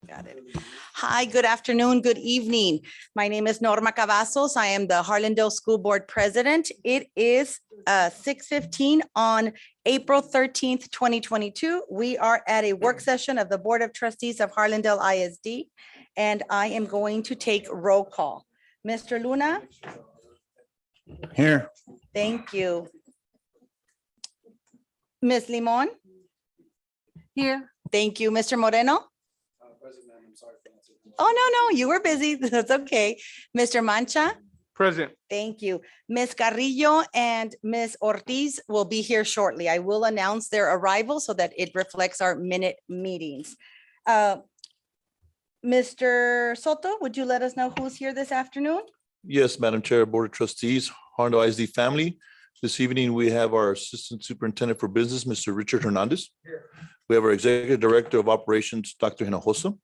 Got it. Hi, good afternoon, good evening. My name is Norma Cavazos. I am the Harlandale School Board President. It is 6:15 on April 13th, 2022. We are at a work session of the Board of Trustees of Harlandale ISD, and I am going to take roll call. Mr. Luna? Here. Thank you. Ms. Limon? Here. Thank you. Mr. Moreno? Oh, no, you were busy. That's okay. Mr. Mancha? Present. Thank you. Ms. Carrillo and Ms. Ortiz will be here shortly. I will announce their arrival so that it reflects our minute meetings. Mr. Soto, would you let us know who's here this afternoon? Yes, Madam Chair, Board of Trustees, Harlandale ISD family. This evening, we have our Assistant Superintendent for Business, Mr. Richard Hernandez. We have our Executive Director of Operations, Dr. Hinojosa.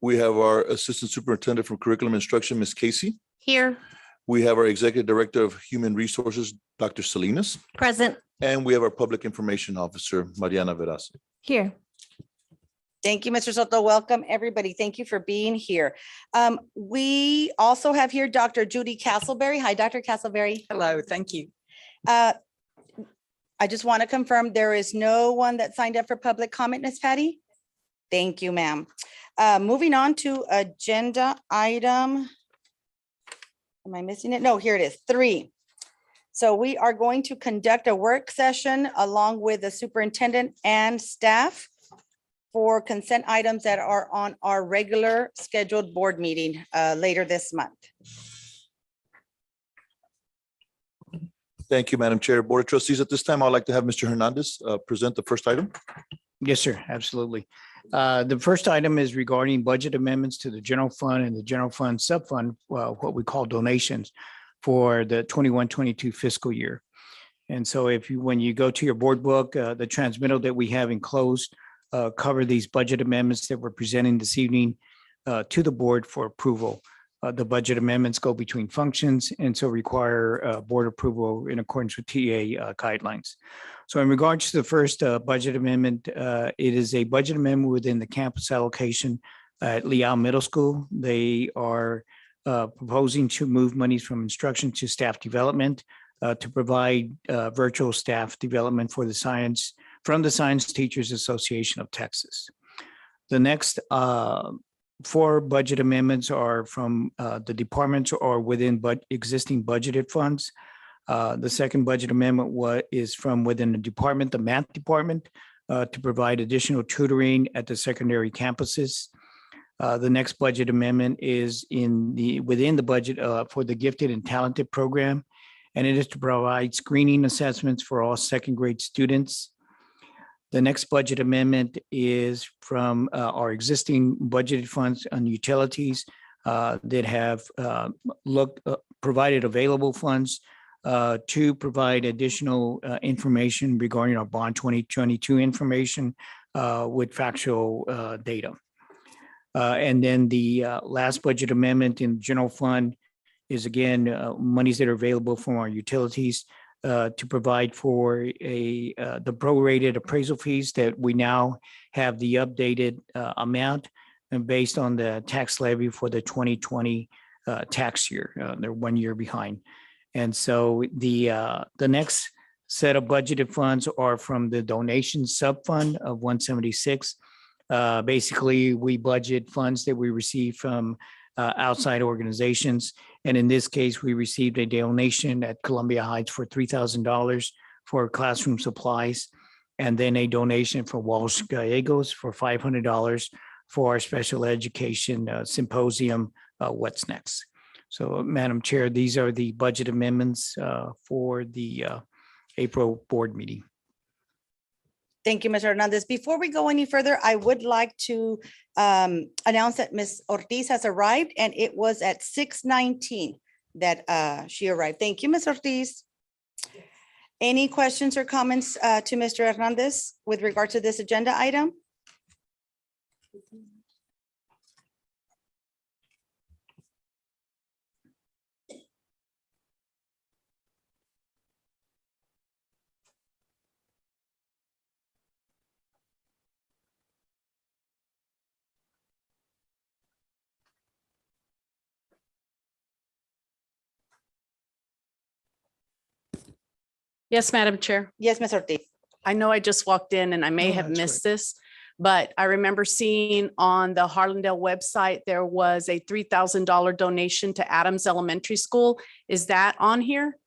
We have our Assistant Superintendent for Curriculum Instruction, Ms. Casey. Here. We have our Executive Director of Human Resources, Dr. Salinas. Present. And we have our Public Information Officer, Mariana Veraza. Here. Thank you, Mr. Soto. Welcome, everybody. Thank you for being here. We also have here Dr. Judy Castleberry. Hi, Dr. Castleberry. Hello, thank you. I just want to confirm there is no one that signed up for public comment, Ms. Patty? Thank you, ma'am. Moving on to agenda item. Am I missing it? No, here it is, 3. So we are going to conduct a work session along with the superintendent and staff for consent items that are on our regular scheduled board meeting later this month. Thank you, Madam Chair. Board of Trustees, at this time, I'd like to have Mr. Hernandez present the first item. Yes, sir. Absolutely. The first item is regarding budget amendments to the general fund and the general fund subfund, what we call donations for the 21-22 fiscal year. And so when you go to your board book, the transmittal that we have enclosed cover these budget amendments that we're presenting this evening to the board for approval. The budget amendments go between functions and so require board approval in accordance with TA guidelines. So in regards to the first budget amendment, it is a budget amendment within the campus allocation at Leal Middle School. They are proposing to move monies from instruction to staff development to provide virtual staff development for the from the Science Teachers Association of Texas. The next 4 budget amendments are from the departments or within existing budgeted funds. The second budget amendment is from within the department, the math department, to provide additional tutoring at the secondary campuses. The next budget amendment is within the budget for the gifted and talented program, and it is to provide screening assessments for all second grade students. The next budget amendment is from our existing budgeted funds on utilities that have provided available funds to provide additional information regarding our bond 2022 information with factual data. And then the last budget amendment in general fund is again monies that are available from our utilities to provide for the prorated appraisal fees that we now have the updated amount and based on the tax levy for the 2020 tax year. They're 1 year behind. And so the next set of budgeted funds are from the donation sub-fund of 176. Basically, we budget funds that we receive from outside organizations. And in this case, we received a donation at Columbia Heights for $3,000 for classroom supplies, and then a donation for Walsh Gallegos for $500 for our special education symposium, What's Next. So, Madam Chair, these are the budget amendments for the April board meeting. Thank you, Mr. Hernandez. Before we go any further, I would like to announce that Ms. Ortiz has arrived, and it was at 6:19 that she arrived. Thank you, Ms. Ortiz. Any questions or comments to Mr. Hernandez with regard to this agenda item? Yes, Madam Chair. Yes, Ms. Ortiz. I know I just walked in and I may No, have that's missed this, but I remember seeing on the Harlandale website, there was a $3,000 donation to Adams Elementary School. Is that on here?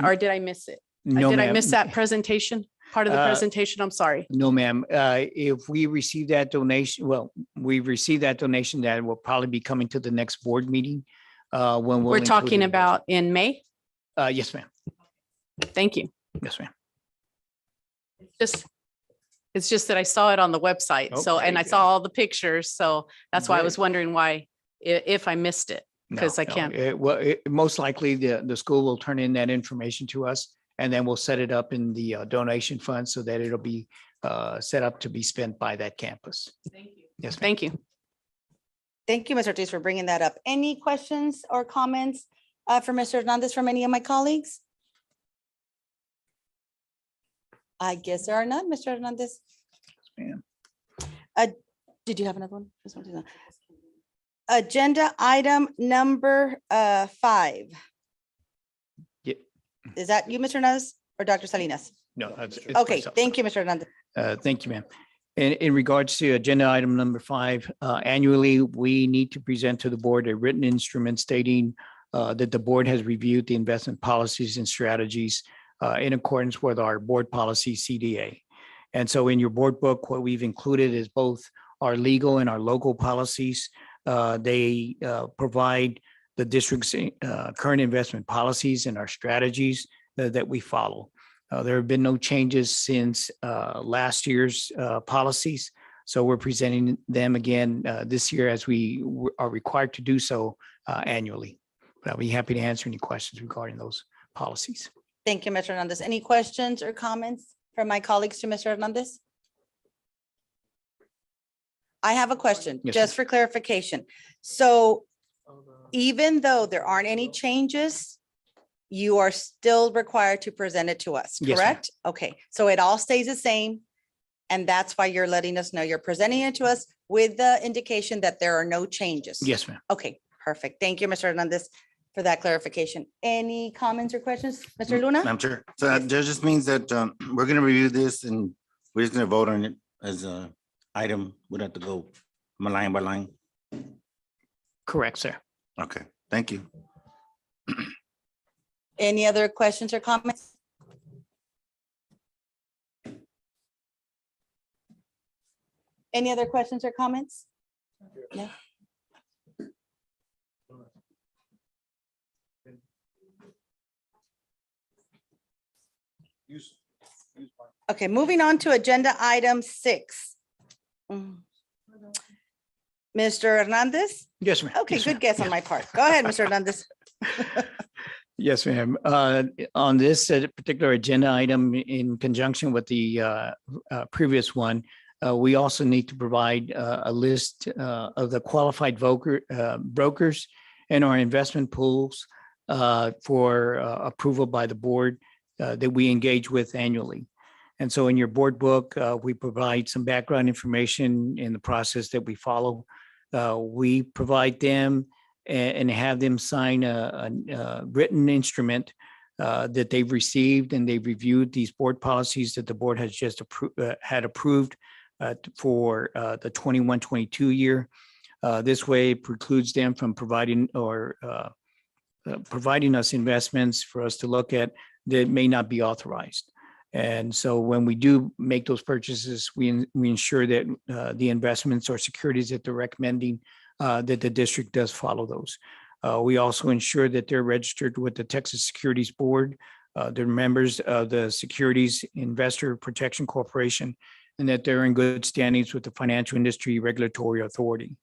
Or did I miss it? No, Did I ma'am. miss that presentation? Part of the Uh, presentation? I'm sorry. No, ma'am. If we receive that donation, well, we received that donation, that will probably be coming to the next board meeting. When we'll We're include talking it in the budget. about in May. Yes, ma'am. Thank you. Yes, ma'am. It's just that I saw it on the website. So, and I Okay. saw all the pictures. So that's why I Great. was wondering why, if I missed it. No, 'Cause I no. can't. Well, most likely the school will turn in that information to us, and then we'll set it up in the donation fund so that it'll be set up to be spent by that campus. Yes, ma'am. Thank you. Thank you, Ms. Ortiz, for bringing that up. Any questions or comments for Mr. Hernandez from any of my colleagues? I guess there are none, Mr. Hernandez. ma'am. Did you have another one? This one, no. Agenda item number 5. Yeah. Is that you, Mr. Hernandez, or Dr. Salinas? No, it's Okay, myself. thank you, Mr. Hernandez. Thank you, ma'am. In regards to agenda item number 5, annually, we need to present to the board a written instrument stating that the board has reviewed the investment policies and strategies in accordance with our board policy CDA. And so in your board book, what we've included is both our legal and our local policies. They provide the district's current investment policies and our strategies that we follow. There have been no changes since last year's policies. So we're presenting them again this year as we are required to do so annually. But I'll be happy to answer any questions regarding those policies. Thank you, Mr. Hernandez. Any questions or comments from my colleagues to Mr. Hernandez? I have a question, Yes, just for clarification. So even though there aren't any changes, you are still required to present it to us, Yes, ma'am. correct? Okay, so it all stays the same. And that's why you're letting us know you're presenting it to us with the indication that there are no changes. Yes, ma'am. Okay, perfect. Thank you, Mr. Hernandez, for that clarification. Any comments or questions? Mr. Luna? Madam Chair, so that just means that we're gonna review this and we're just gonna vote on it as a item. We'd have to go line by line. Correct, sir. Okay, thank you. Any other questions or comments? Any other questions or comments? No. Okay, moving on to agenda item 6. Mr. Hernandez? Yes, ma'am. Okay, Yes, ma'am. good guess on my part. Go ahead, Mr. Hernandez. Yes, ma'am. On this particular agenda item, in conjunction with the previous one, we also need to provide a list of the qualified brokers in our investment pools for approval by the board that we engage with annually. And so in your board book, we provide some background information in the process that we follow. We provide them and have them sign a written instrument that they've received, and they've reviewed these board policies that the board has just approved for the 21-22 year. This way it precludes them from providing us investments for us to look at that may not be authorized. And so when we do make those purchases, we ensure that the investments or securities that they're recommending, that the district does follow those. We also ensure that they're registered with the Texas Securities Board. They're members of the Securities Investor Protection Corporation, and that they're in good standings with the Financial Industry Regulatory Authority.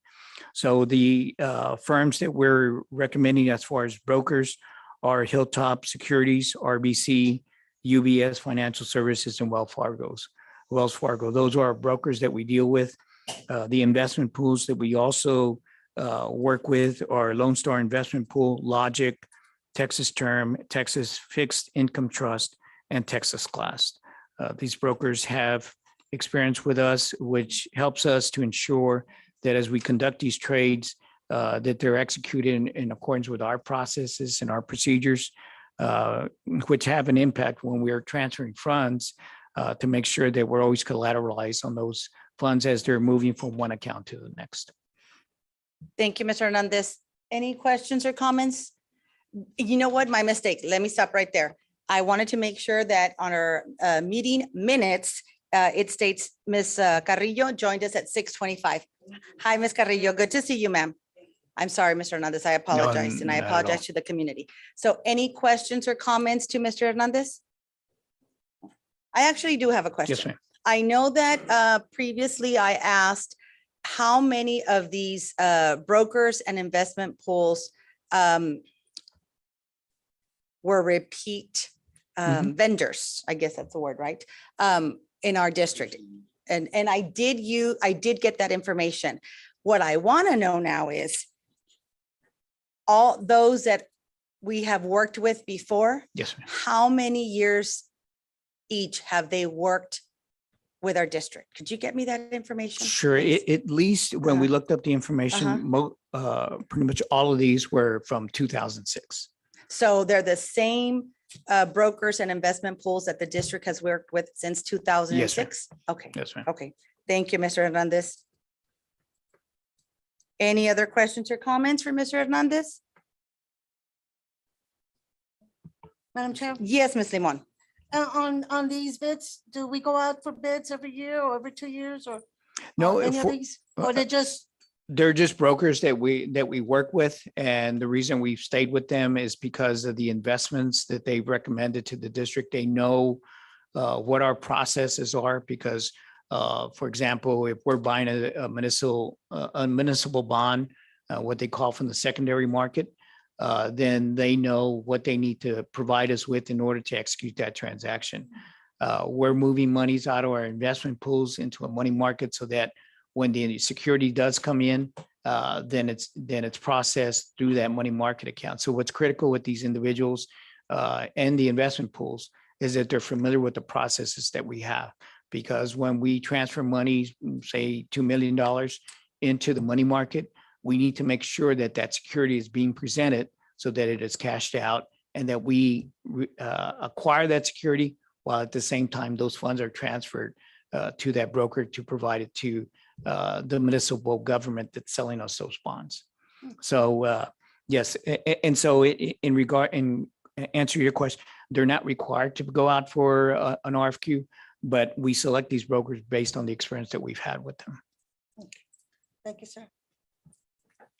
So the firms that we're recommending as far as brokers are Hilltop Securities, RBC, UBS Financial Services, and Wells Fargo. Those are our brokers that we deal with. The investment pools that we also work with are Lone Star Investment Pool, Logic, Texas Term, Texas Fixed Income Trust, and Texas Class. These brokers have experience with us, which helps us to ensure that as we conduct these trades, that they're executed in accordance with our processes and our procedures. which have an impact when we are transferring funds to make sure that we're always collateralized on those funds as they're moving from one account to the next. Thank you, Mr. Hernandez. Any questions or comments? You know what? My mistake. Let me stop right there. I wanted to make sure that on our meeting minutes, it states Ms. Carrillo joined us at 6:25. Hi, Ms. Carrillo. Good to see you, ma'am. I'm sorry, Mr. Hernandez. I apologize, and I not at all. apologize to the community. So any questions or comments to Mr. Hernandez? I actually do have a question. Yes, ma'am. I know that previously I asked how many of these brokers and investment pools were repeat vendors, I guess that's the word, right? In our district. And I did get that information. What I want to know now is all those that we have worked with before, Yes, ma'am. how many years each have they worked with our district? Could you get me that information? Sure. please? At least when we Uh-huh. looked up the information, pretty much all of these were from 2006. So they're the same brokers and investment pools that the district has worked with since 2006? Okay, Yes, ma'am. okay. Thank you, Mr. Hernandez. Any other questions or comments for Mr. Hernandez? Madam Chair, Yes, Ms. Limon. on these bids, do we go out for bids every year or every 2 years or? No, any of for- these? Or they just, they're just brokers that we work with. And the reason we've stayed with them is because of the investments that they've recommended to the district. They know what our processes are because, for example, if we're buying a municipal bond, what they call from the secondary market, then they know what they need to provide us with in order to execute that transaction. We're moving monies out of our investment pools into a money market so that when the security does come in, then it's processed through that money market account. So what's critical with these individuals and the investment pools is that they're familiar with the processes that we have. Because when we transfer money, say $2 million into the money market, we need to make sure that that security is being presented so that it is cashed out and that we acquire that security while at the same time those funds are transferred to that broker to provide it to the municipal government that's selling us those bonds. So yes, and so in answer your question, they're not required to go out for an RFQ, but we select these brokers based on the experience that we've had with them. Thank you, sir.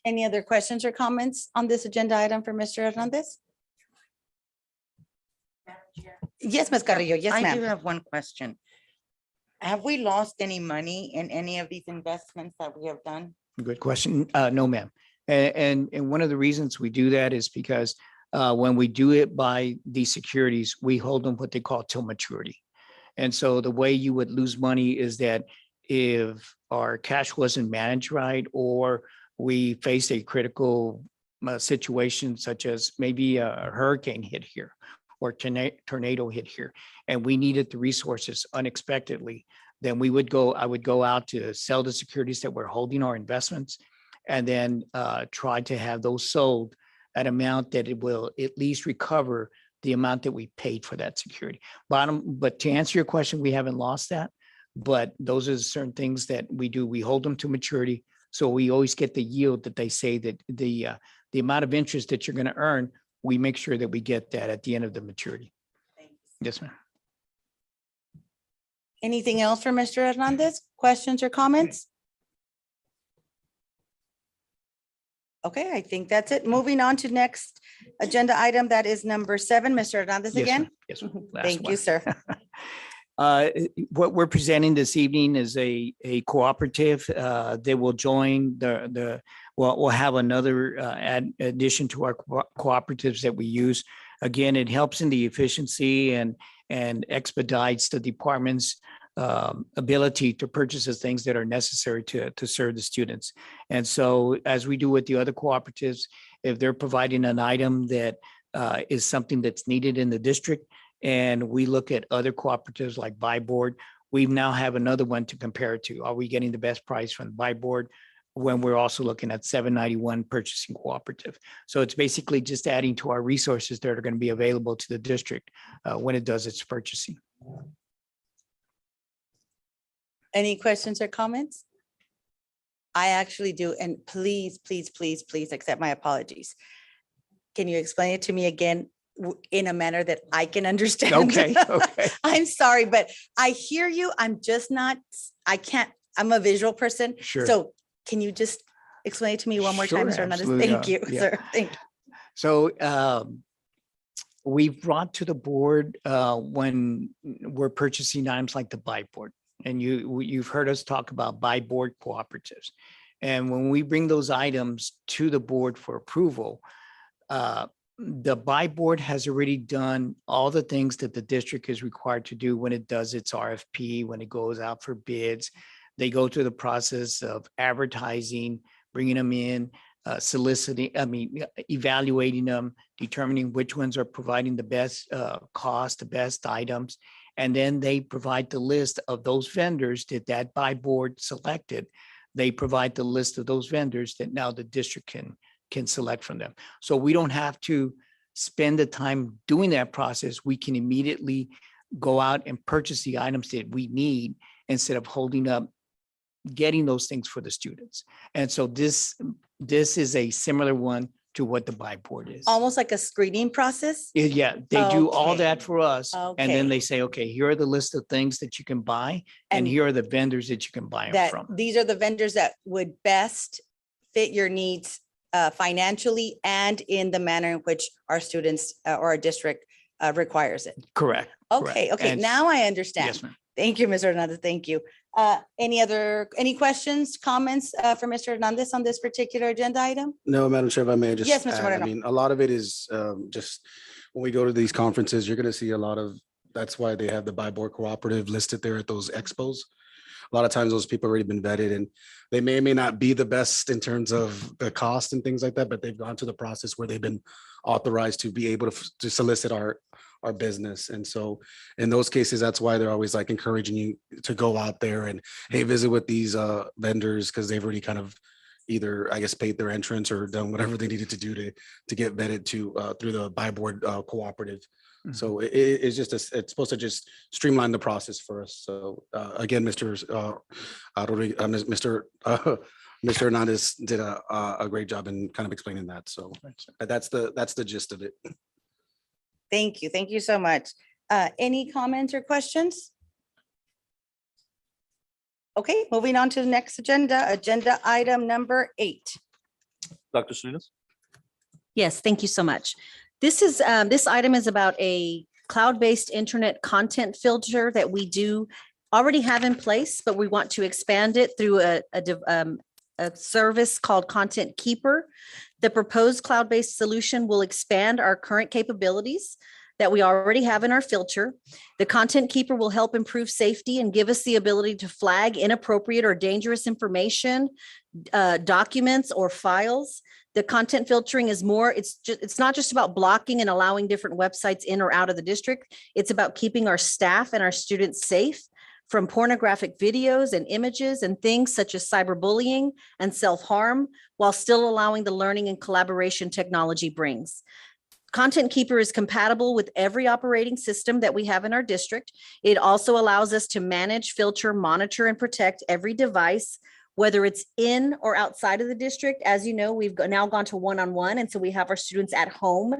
Any other questions or comments on this agenda item for Mr. Hernandez? Yes, Ms. Carrillo. Yes, I do ma'am. have one question. Have we lost any money in any of these investments that we have done? Good question. No, ma'am. And one of the reasons we do that is because when we do it by these securities, we hold them what they call till maturity. And so the way you would lose money is that if our cash wasn't managed right, or we faced a critical situation such as maybe a hurricane hit here or tornado hit here, and we needed the resources unexpectedly, then I would go out to sell the securities that we're holding our investments and then try to have those sold at amount that it will at least recover the amount that we paid for that security. But to answer your question, we haven't lost that, but those are certain things that we do. We hold them to maturity. So we always get the yield that they say that the amount of interest that you're going to earn, we make sure that we get that at the end of the maturity. Yes, ma'am. Anything else for Mr. Hernandez? Questions or comments? Okay, I think that's it. Moving on to next agenda item, that is number 7. Mr. Hernandez Yes, again? ma'am. Yes, ma'am. Last Thank you, one. sir. What we're presenting this evening is a cooperative that will join we'll have another addition to our cooperatives that we use. Again, it helps in the efficiency and expedites the department's ability to purchase the things that are necessary to serve the students. And so as we do with the other cooperatives, if they're providing an item that is something that's needed in the district, and we look at other cooperatives like Buy Board, we now have another one to compare it to. Are we getting the best price from Buy Board? when we're also looking at 791 purchasing cooperative. So it's basically just adding to our resources that are going to be available to the district when it does its purchasing. Any questions or comments? I actually do, and please, please, please, please accept my apologies. Can you explain it to me again in a manner that I can understand? Okay, okay. I'm sorry, but I hear you. I'm just not, I can't, I'm a visual person. Sure. So can you just explain it to me one more time, Sure, Mr. Hernandez? absolutely, Thank you, yeah. sir. Thank you. So we've brought to the board when we're purchasing items like the buy board. And you've heard us talk about buy board cooperatives. And when we bring those items to the board for approval, the buy board has already done all the things that the district is required to do when it does its RFP, when it goes out for bids. They go through the process of advertising, bringing them in, evaluating them, determining which ones are providing the best cost, the best items. And then they provide the list of those vendors that buy board selected. They provide the list of those vendors that now the district can select from them. So we don't have to spend the time doing that process. We can immediately go out and purchase the items that we need instead of holding up getting those things for the students. And so this is a similar one to what the buy board is. Almost like a screening process? Yeah, they do all Okay. that for us. And Okay. then they say, okay, here are the list of things that you can buy and And here are the vendors that you can buy them that from. these are the vendors that would best fit your needs financially and in the manner in which our students or our district requires it. Correct. Okay, correct. okay, And now I understand. Yes, ma'am. Thank you, Mr. Hernandez. Thank you. Any questions, comments for Mr. Hernandez on this particular agenda item? No, Madam Chair, if I may just. Yes, Mr. add, Moreno. I mean, a lot of it is just, when we go to these conferences, you're gonna see a lot of, that's why they have the buy board cooperative listed there at those expos. A lot of times those people already been vetted and they may or may not be the best in terms of the cost and things like that, but they've gone through the process where they've been authorized to be able to solicit our business. And so in those cases, that's why they're always like encouraging you to go out there and, hey, visit with these vendors because they've already kind of either, I guess, paid their entrance or done whatever they needed to do to get vetted through the buy board cooperative. Mhm. So it's just, it's supposed to just streamline the process for us. So again, Mr. Hernandez did a great job in kind of explaining that. So that's the gist of it. Thank you. Thank you so much. Any comments or questions? Okay, moving on to the next agenda item number 8. Dr. Salinas? Yes, thank you so much. This item is about a cloud-based internet content filter that we do already have in place, but we want to expand it through a service called Content Keeper. The proposed cloud-based solution will expand our current capabilities that we already have in our filter. The Content Keeper will help improve safety and give us the ability to flag inappropriate or dangerous information, documents or files. The content filtering is more, it's not just about blocking and allowing different websites in or out of the district. It's about keeping our staff and our students safe from pornographic videos and images and things such as cyberbullying and self-harm, while still allowing the learning and collaboration technology brings. Content Keeper is compatible with every operating system that we have in our district. It also allows us to manage, filter, monitor, and protect every device, whether it's in or outside of the district. As you know, we've now gone to one-on-one, and so we have our students at home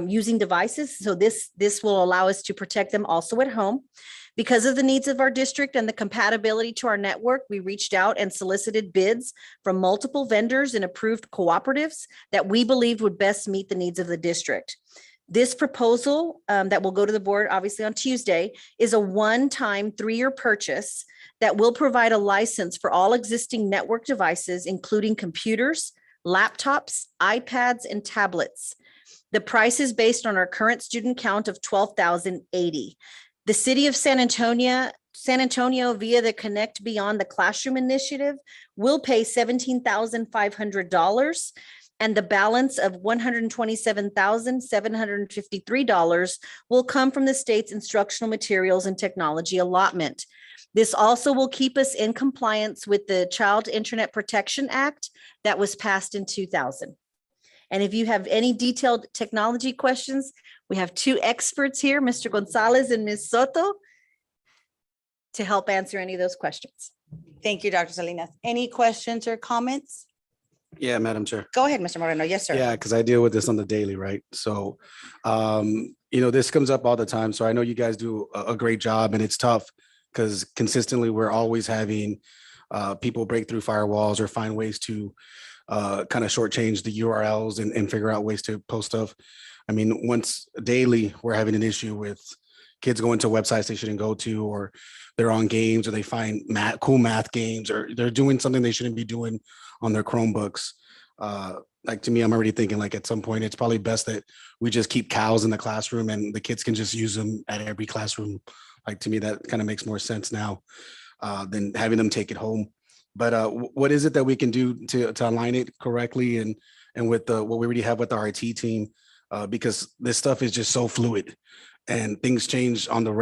using devices. So this will allow us to protect them also at home. Because of the needs of our district and the compatibility to our network, we reached out and solicited bids from multiple vendors and approved cooperatives that we believed would best meet the needs of the district. This proposal that will go to the board, obviously on Tuesday, is a one-time 3-year purchase that will provide a license for all existing network devices, including computers, laptops, iPads, and tablets. The price is based on our current student count of 12,080. The city of San Antonio via the Connect Beyond the Classroom initiative will pay $17,500, and the balance of $127,753 will come from the state's instructional materials and technology allotment. This also will keep us in compliance with the Child Internet Protection Act that was passed in 2000. And if you have any detailed technology questions, we have two experts here, Mr. Gonzalez and Ms. Soto, to help answer any of those questions. Thank you, Dr. Salinas. Any questions or comments? Yeah, Madam Chair. Go ahead, Mr. Moreno. Yes, sir. Yeah, because I deal with this on the daily, right? So, this comes up all the time. So I know you guys do a great job, and it's tough because consistently we're always having people break through firewalls or find ways to kind of shortchange the URLs and figure out ways to post stuff. I mean, once daily, we're having an issue with kids going to websites they shouldn't go to, or they're on games, or they find cool math games, or they're doing something they shouldn't be doing on their Chromebooks. Like, to me, I'm already thinking like at some point, it's probably best that we just keep cows in the classroom and the kids can just use them at every classroom. Like, to me, that kind of makes more sense now than having them take it home. But what is it that we can do to align it correctly and with what we already have with our IT team? Because this stuff is just so fluid and things change on the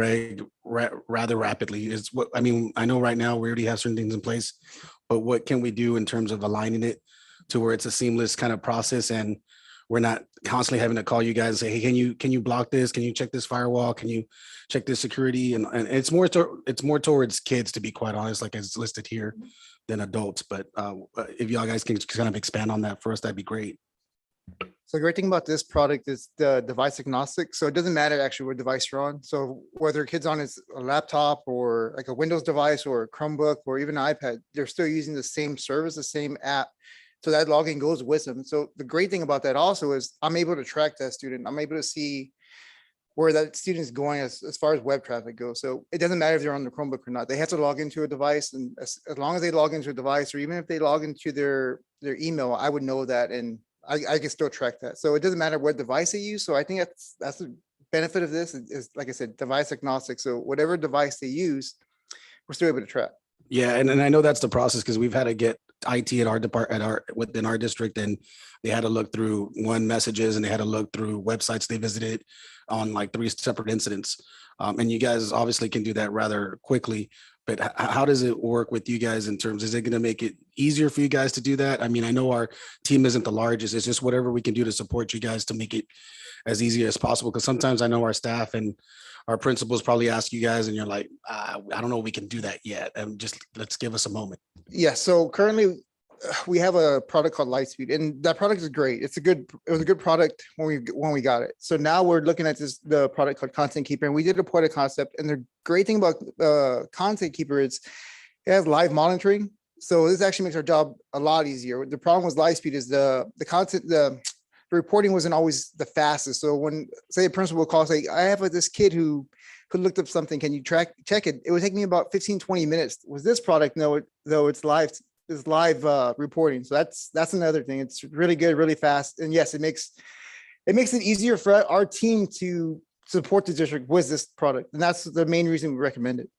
rather rapidly. Is what I mean. I know right now we already have certain things in place, but what can we do in terms of aligning it to where it's a seamless kind of process and we're not constantly having to call you guys and say, hey, can you block this? Can you check this firewall? Can you check this security? And it's more towards kids, to be quite honest, like it's listed here, than adults. But if y'all guys can kind of expand on that for us, that'd be great. So the great thing about this product is the device agnostic. So it doesn't matter actually what device you're on. So whether a kid's on a laptop or like a Windows device or a Chromebook or even an iPad, they're still using the same service, the same app. So that login goes with them. So the great thing about that also is I'm able to track that student. I'm able to see where that student is going as far as web traffic goes. So it doesn't matter if they're on the Chromebook or not. They have to log into a device, and as long as they log into a device, or even if they log into their email, I would know that, and I can still track that. So it doesn't matter what device they use. So I think that's the benefit of this is, like I said, device agnostic. So whatever device they use, we're still able to track. Yeah, and I know that's the process because we've had to get IT at our department, within our district, and they had to look through messages and they had to look through websites they visited on like 3 separate incidents. And you guys obviously can do that rather quickly. But how does it work with you guys in terms? Is it going to make it easier for you guys to do that? I mean, I know our team isn't the largest. It's just whatever we can do to support you guys to make it as easy as possible. Because sometimes I know our staff and our principals probably ask you guys and you're like, I don't know if we can do that yet. And just let's give us a moment. Yeah, so currently we have a product called Lightspeed, and that product is great. It was a good product when we got it. So now we're looking at the product called Content Keeper, and we did a point of concept. And the great thing about Content Keeper is it has live monitoring. So this actually makes our job a lot easier. The problem with Lightspeed is the reporting wasn't always the fastest. So when, say, a principal will call, say, I have this kid who looked up something, can you check it? It would take me about 15-20 minutes. With this product, no, though it's live reporting. So that's another thing. It's really good, really fast. And yes, it makes it easier for our team to support the district with this product. And that's the main reason we recommend it.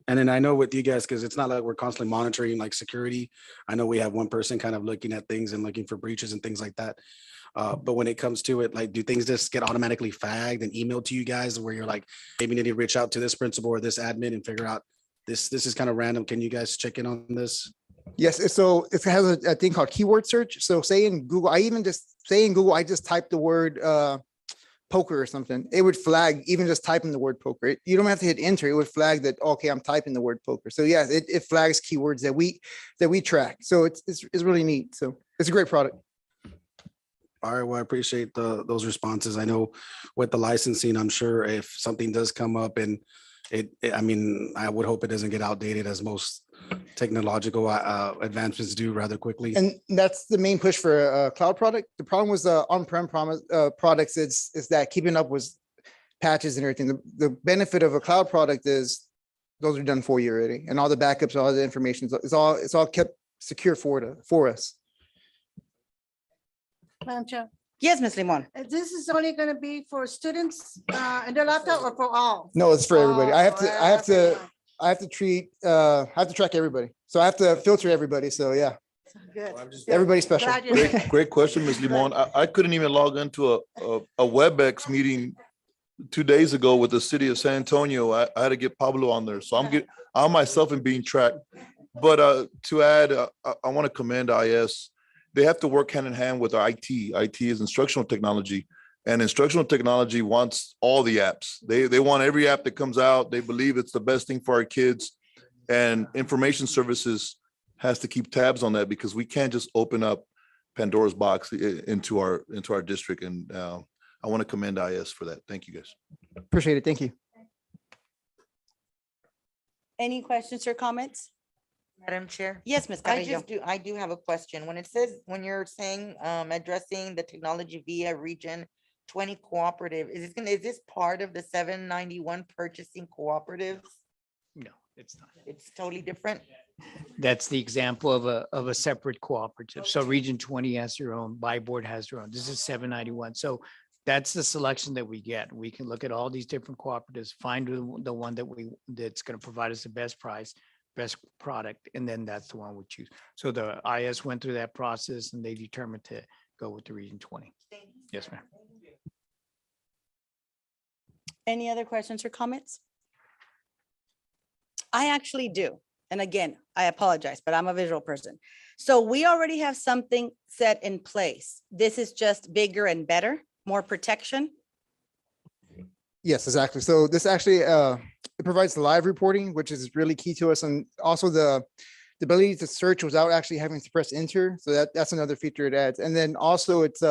And then I know with you guys, because it's not like we're constantly monitoring like security. I know we have one person kind of looking at things and looking for breaches and things like that. But when it comes to it, like, do things just get automatically flagged and emailed to you guys where you're like, maybe you need to reach out to this principal or this admin and figure out this is kind of random. Can you guys check in on this? Yes, so it has a thing called keyword search. So say in Google, I just typed the word poker or something. It would flag even just typing the word poker. You don't have to hit enter. It would flag that, okay, I'm typing the word poker. So yeah, it flags keywords that we track. So it's really neat. So it's a great product. All right, well, I appreciate those responses. I know with the licensing, I'm sure if something does come up and I mean, I would hope it doesn't get outdated as most technological advancements do rather quickly. And that's the main push for a cloud product. The problem with on-prem products is that keeping up with patches and everything. The benefit of a cloud product is those are done for you already, and all the backups, all the information, it's all kept secure for us. Madam Chair, Yes, Ms. Limon. this is only gonna be for students and their laptop or for all? No, it's for everybody. I have to Okay. track everybody. So I have to filter everybody. So yeah, Good. everybody's special. Glad you're- Great question, Ms. Limon. I couldn't even log into a WebEx meeting 2 days ago with the city of San Antonio, I had to get Pablo on there. So I myself am being tracked. But to add, I want to commend IS. They have to work hand in hand with our IT. IT is instructional technology. And instructional technology wants all the apps. They want every app that comes out. They believe it's the best thing for our kids. And information services has to keep tabs on that because we can't just open up Pandora's box into our district. And I want to commend IS for that. Thank you, guys. Appreciate it. Thank you. Any questions or comments? Madam Chair. Yes, Ms. I Carrillo. I do have a question. When it says, when you're saying, addressing the technology via region 20 cooperative, is this part of the 791 purchasing cooperatives? No, it's not. It's totally different? That's the example of a separate cooperative. So Region 20 has their own, Buy Board has their own. This is 791. So that's the selection that we get. We can look at all these different cooperatives, find the one that's going to provide us the best price, best product, and then that's the one we choose. So the IS went through that process and they determined to go with the Region 20. Yes, ma'am. Any other questions or comments? I actually do. And again, I apologize, but I'm a visual person. So we already have something set in place. This is just bigger and better, more protection. Yes, exactly. So this actually, it provides live reporting, which is really key to us. And also the ability to search without actually having to press enter. So that's another feature it adds. And then also it's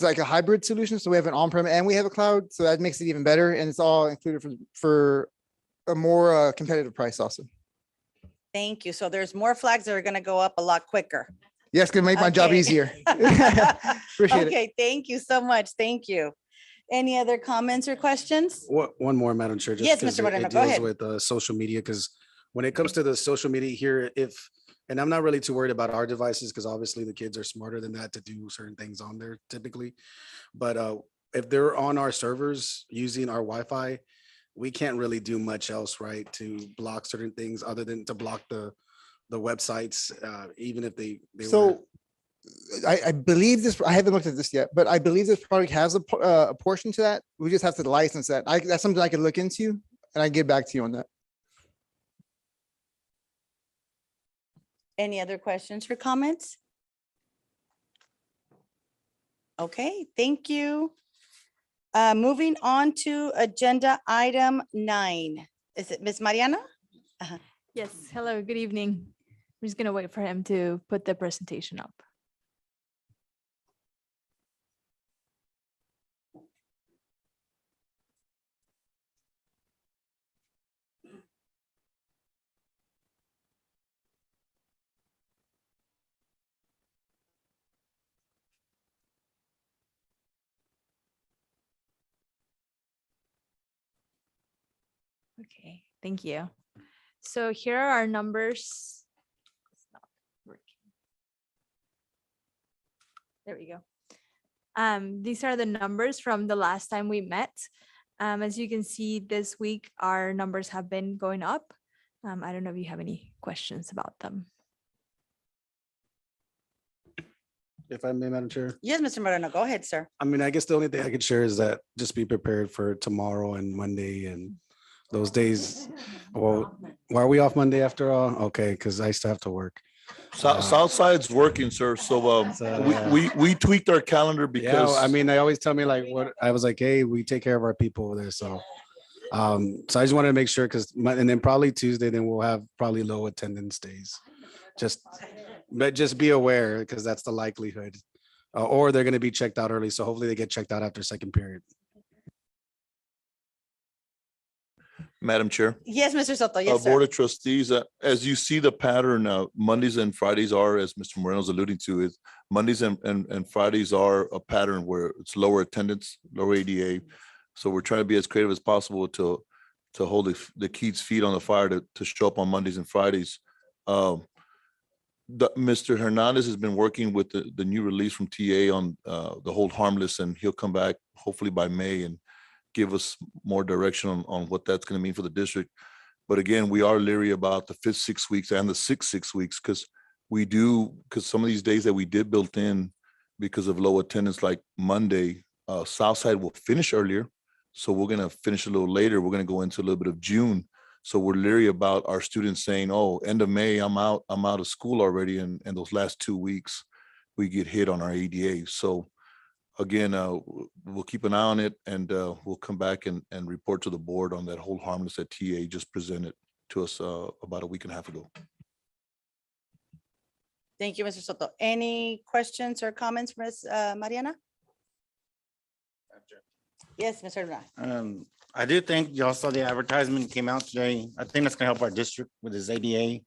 like a hybrid solution. So we have an on-prem and we have a cloud. So that makes it even better. And it's all included for a more competitive price also. Thank you. So there's more flags that are going to go up a lot quicker. Yes, gonna make my job Okay. easier. Appreciate it. Okay, thank you so much. Thank you. Any other comments or questions? One more, Madam Chair. just Yes, 'cause Mr. it- Moreno, it go deals ahead. With social media, because when it comes to the social media here, and I'm not really too worried about our devices, because obviously the kids are smarter than that to do certain things on there typically. But if they're on our servers using our Wi-Fi, we can't really do much else, right, to block certain things other than to block the websites, even if they were. So I believe this, I haven't looked at this yet, but I believe this product has a portion to that. We just have to license that. That's something I can look into and I can get back to you on that. Any other questions or comments? Okay, thank you. Moving on to agenda item 9. Is it Ms. Mariana? Yes, hello, good evening. I'm just gonna wait for him to put the presentation up. Okay, thank you. So here are our numbers. It's not working. There we go. These are the numbers from the last time we met. As you can see, this week, our numbers have been going up. I don't know if you have any questions about them. If I may, Madam Chair. Yes, Mr. Moreno, go ahead, sir. I mean, I guess the only thing I could share is that just be prepared for tomorrow and Monday and those days. Well, why are we off Monday after all? Okay, because I still have to work. Southside's working, sir. So we tweaked our calendar Yeah, because I mean, they always tell me like what I was like, hey, we take care of our people over there. So so I just wanted to make sure because and then probably Tuesday, then we'll have probably low attendance days. But just be aware because that's the likelihood. Or they're going to be checked out early. So hopefully they get checked out after second period. Madam Chair. Yes, Mr. Soto. Yes, Board sir. of Trustees, as you see the pattern, Mondays and Fridays are, as Mr. Moreno's alluding to, is Mondays and Fridays are a pattern where it's lower attendance, lower ADA. So we're trying to be as creative as possible to hold the kids' feet on the fire to show up on Mondays and Fridays. Mr. Hernandez has been working with the new release from TA on the hold harmless, and he'll come back hopefully by May and give us more direction on what that's going to mean for the district. But again, we are leery about the 5th 6 weeks and the 6th 6 weeks because some of these days that we did built in because of low attendance, like Monday, Southside will finish earlier So we're gonna finish a little later. We're gonna go into a little bit of June. So we're leery about our students saying, oh, end of May, I'm out of school already. And those last 2 weeks, we get hit on our ADA. So again, we'll keep an eye on it, and we'll come back and report to the board on that hold harmless that TA just presented to us about a week and a half ago. Thank you, Mr. Soto. Any questions or comments, Ms. Mariana? Yes, Mr. Hernandez. I do think y'all saw the advertisement came out today. I think that's gonna help our district with his ADA.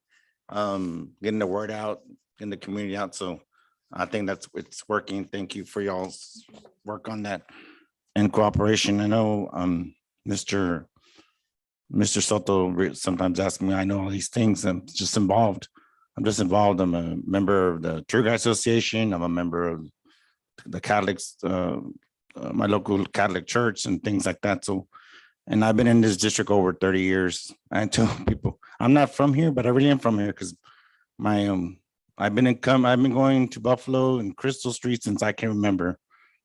Getting the word out, getting the community out. So I think it's working. Thank you for y'all's work on that and cooperation. I know, Mr. Soto sometimes asks me, I know all these things. I'm just involved. I'm a member of the Tour Guide Association. I'm a member of the Catholics, my local Catholic church and things like that. So, and I've been in this district over 30 years. I tell people, I'm not from here, but I really am from here because I've been going to Buffalo and Crystal Street since I can remember.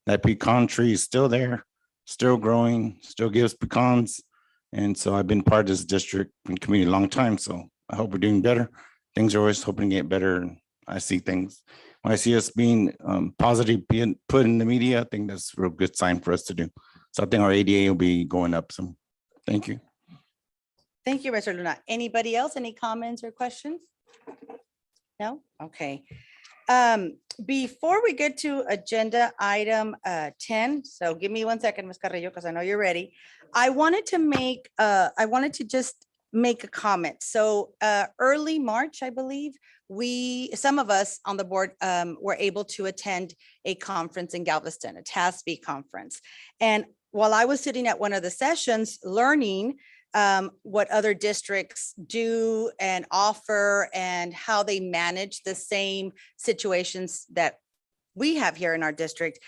That pecan tree is still there, still growing, still gives pecans. And so I've been part of this district and community a long time. So I hope we're doing better. Things are always hoping to get better. And I see things, when I see us being positive, being put in the media, I think that's a real good sign for us to do. So I think our ADA will be going up. So thank you. Thank you, Mr. Luna. Anybody else? Any comments or questions? No? Okay. Before we get to agenda item 10, so give me 1 second, Ms. Carrillo, because I know you're ready. I wanted to just make a comment. So early March, I believe, some of us on the board were able to attend a conference in Galveston, a TASB conference. And while I was sitting at one of the sessions learning what other districts do and offer and how they manage the same situations that we have here in our district,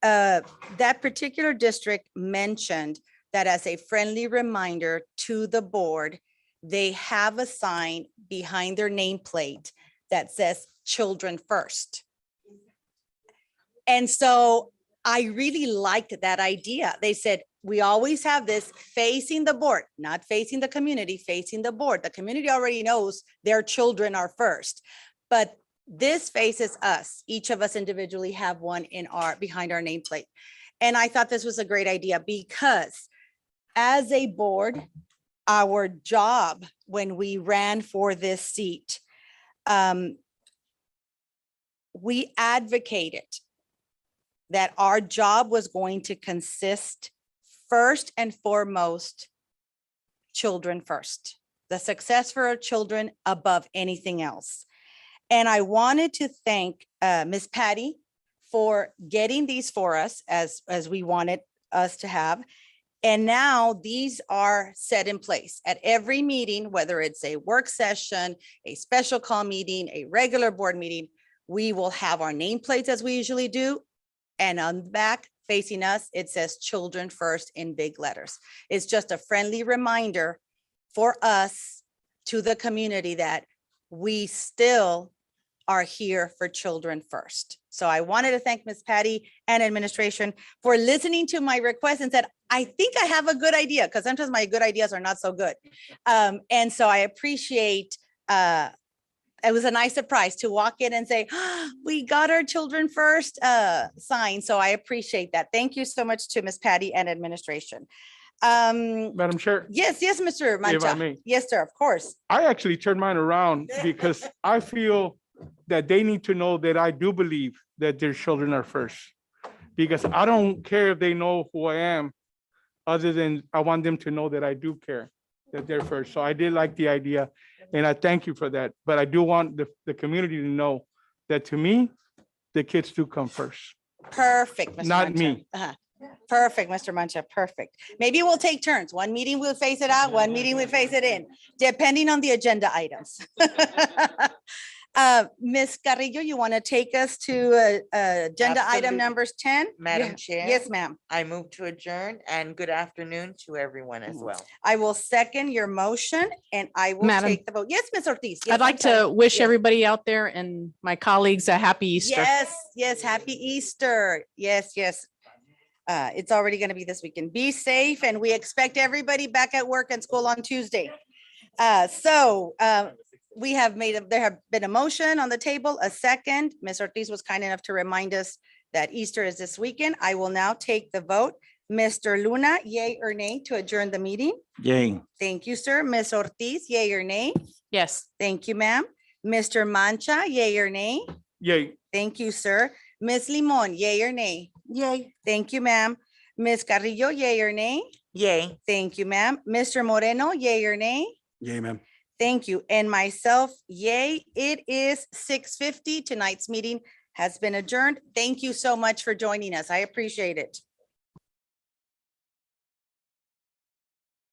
that particular district mentioned that as a friendly reminder to the board, they have a sign behind their nameplate that says "Children First." And so I really liked that idea. They said, we always have this facing the board, not facing the community, facing the board. The community already knows their children are first, but this faces us. Each of us individually have one behind our nameplate. And I thought this was a great idea because as a board, our job when we ran for this seat, we advocated that our job was going to consist first and foremost, children first, the success for our children above anything else. And I wanted to thank Ms. Patty for getting these for us as we wanted us to have. And now these are set in place at every meeting, whether it's a work session, a special call meeting, a regular board meeting, we will have our nameplates as we usually do. And on the back facing us, it says "Children First" in big letters. It's just a friendly reminder for us to the community that we still are here for children first. So I wanted to thank Ms. Patty and administration for listening to my request and said, I think I have a good idea, because sometimes my good ideas are not so good. And so I appreciate, it was a nice surprise to walk in and say, we got our children first sign. So I appreciate that. Thank you so much to Ms. Patty and administration. Madam Chair, Yes, Mr. if I Mancha. may, Yes, sir, of course. I actually turned mine around because I feel that they need to know that I do believe that their children are first. Because I don't care if they know who I am, other than I want them to know that I do care, that they're first. So I did like the idea, and I thank you for that. But I do want the community to know that to me, the kids do come first. Perfect, Mr. Not Mancha. me. Perfect, Mr. Mancha, perfect. Maybe we'll take turns. One meeting we'll face it out, one meeting we face it in, depending on the agenda items. Ms. Carrillo, you want to take us to agenda item Absolutely. numbers 10? Madam Chair. Yes, ma'am. I move to adjourn, and good afternoon to everyone as well. I will second your motion and I will Madam- take the vote. Yes, Ms. Ortiz. Yes, I'd I'm like sorry. to wish Yes. everybody out there and my colleagues a happy Easter. Yes, happy Easter. Yes. It's already going to be this weekend. Be safe, and we expect everybody back at work and school on Tuesday. We have there have been a motion on the table, a second. Ms. Ortiz was kind enough to remind us that Easter is this weekend. I will now take the vote. Mr. Luna, yay or nay to adjourn the meeting? Yay. Thank you, sir. Ms. Ortiz, yay or nay? Yes. Thank you, ma'am. Mr. Mancha, yay or nay? Yay. Thank you, sir. Ms. Limon, yay or nay? Yay. Thank you, ma'am. Ms. Carrillo, yay or nay? Yay. Thank you, ma'am. Mr. Moreno, yay or nay? Yay, ma'am. Thank you. And myself, yay. It is 6:50. Tonight's meeting has been adjourned. Thank you so much for joining us. I appreciate it.